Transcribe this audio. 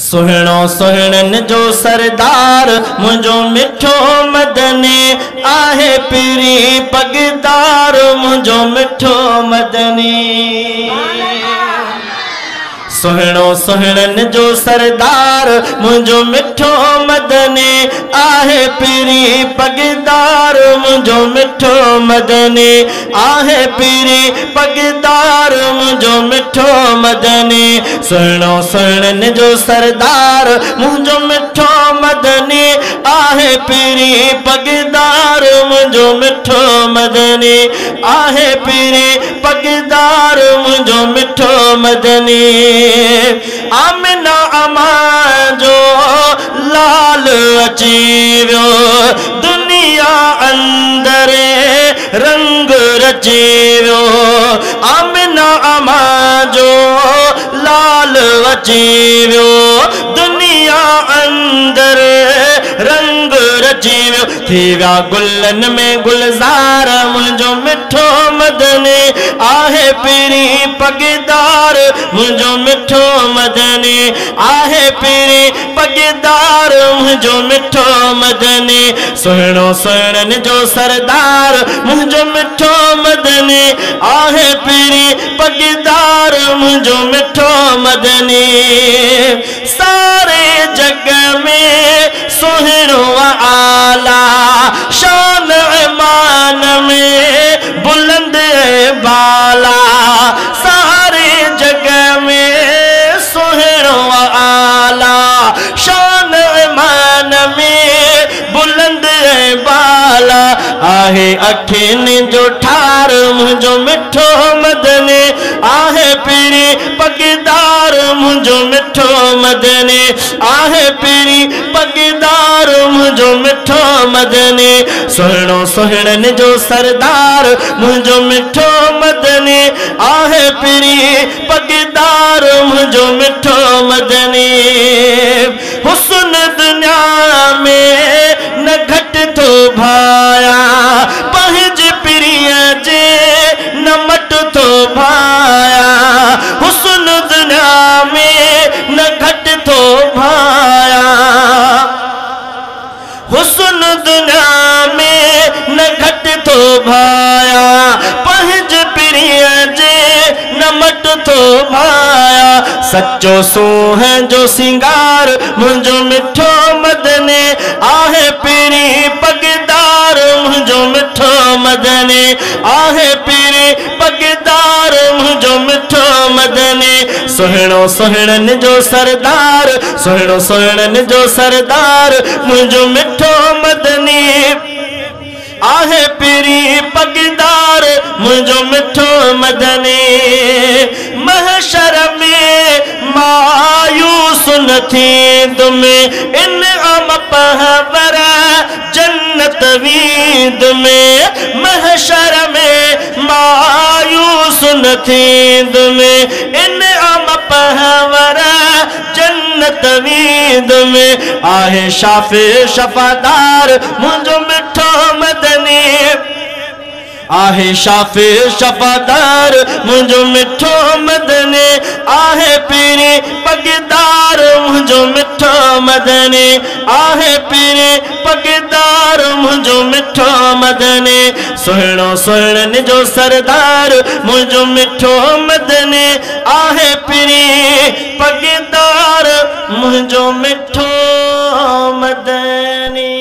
सुहिणो सुहिणनि जो सरदार मुंहिंजो मिठो मदनी आहे पीरी पगदार मुंहिंजो मिठो मदनी। सुहिणो सुहिणनि जो सरदार मुंहिंजो मिठो मदनी आहे पीरी पगदार मुंहिंजो मिठो मदनी आहे पीरी पगदार मुंहिंजो मिठो मदनी। सुहिणो सुहिणनि जो सरदार मुंहिंजो मिठो मदनी आहे पीरी पगदार मुंहिंजो मिठो मदनी आहे पीरी पगदार मुंहिंजो मिठो मदनी। आमिना अमा जो लाल अची वियो दुनिया अंदर रंग रची वियो। आमिना अमा जो लाल अची वियो दुनिया अंदर रंग रची वियो। थी विया गुलन में गुलजार मुंहिंजो मिठो मदनी आहे पीरी पगदार मुंहिंजो मिठो मदनी आहे पीरी पगदार मुंहिंजो मिठो मदनी। सुहिणो सुहिणनि जो सरदार मुंहिंजो मिठो मदनी आहे पीरी पगदार मुंहिंजो मिठो मदनी। सारे जग में सुहिणो आला शान ईमान में बुलंद बाला। सारे जग में सुहिणो आला शान ईमान में बुलंद बाला आहे अखियुनि जो ठार मुंहिंजो मिठो मदनी आहे पीरी पगदार मुंहिंजो मिठो मदनी आहे पीरी पगदार मुंहिंजो मिठो मदनी। सुहिणो सुहिणनि जो सरदार मुंहिंजो मिठो मदनी आहे पीरी पगदार मुंहिंजो मिठो मदनी। हुस्न दुनिया में न घटि थो भाया पंहिंज पीरीअ जे न मट थो भाया। हुस्न दुनिया में न घटि थो भाया हुस्न दुनिया में न घटि थो भाया पंहिंज पीरीअ जे न मट थो भाया। सच्चो सूंहं जो सिंगार मुंहिंजो मिठो मदनी आहे पीरी पगदार मुंहिंजो मिठो मदनी आहे पीरी पगदार मुंहिंजो मिठो मदनी। सुहिणो सुहिणनि जो सरदार सुहिणो सुहिणनि जो सरदार मुंहिंजो मिठो मदनी आहे पीरी पगदार मुंहिंजो मिठो मदनी। महशर में मायूस न थींदुमि इनाम पहवर जन्नत वीद में। महशर में मायूस न थींदुमि इनाम पहवर जन्नत वीद में आहे शाफे शफादार मुंहिंजो मिठो मदनी आहे शाफे शफादार मुंहिंजो मिठो मदनी आहे पीरी पगदार मुंहिंजो मिठो मदनी आहे पीरी पगदार मुंहिंजो मिठो मदनी। सुहिणो सुहिणनि जो सरदार मुंहिंजो मिठो मदनी आहे पीरी पगदार मुंहिंजो मिठो मदनी।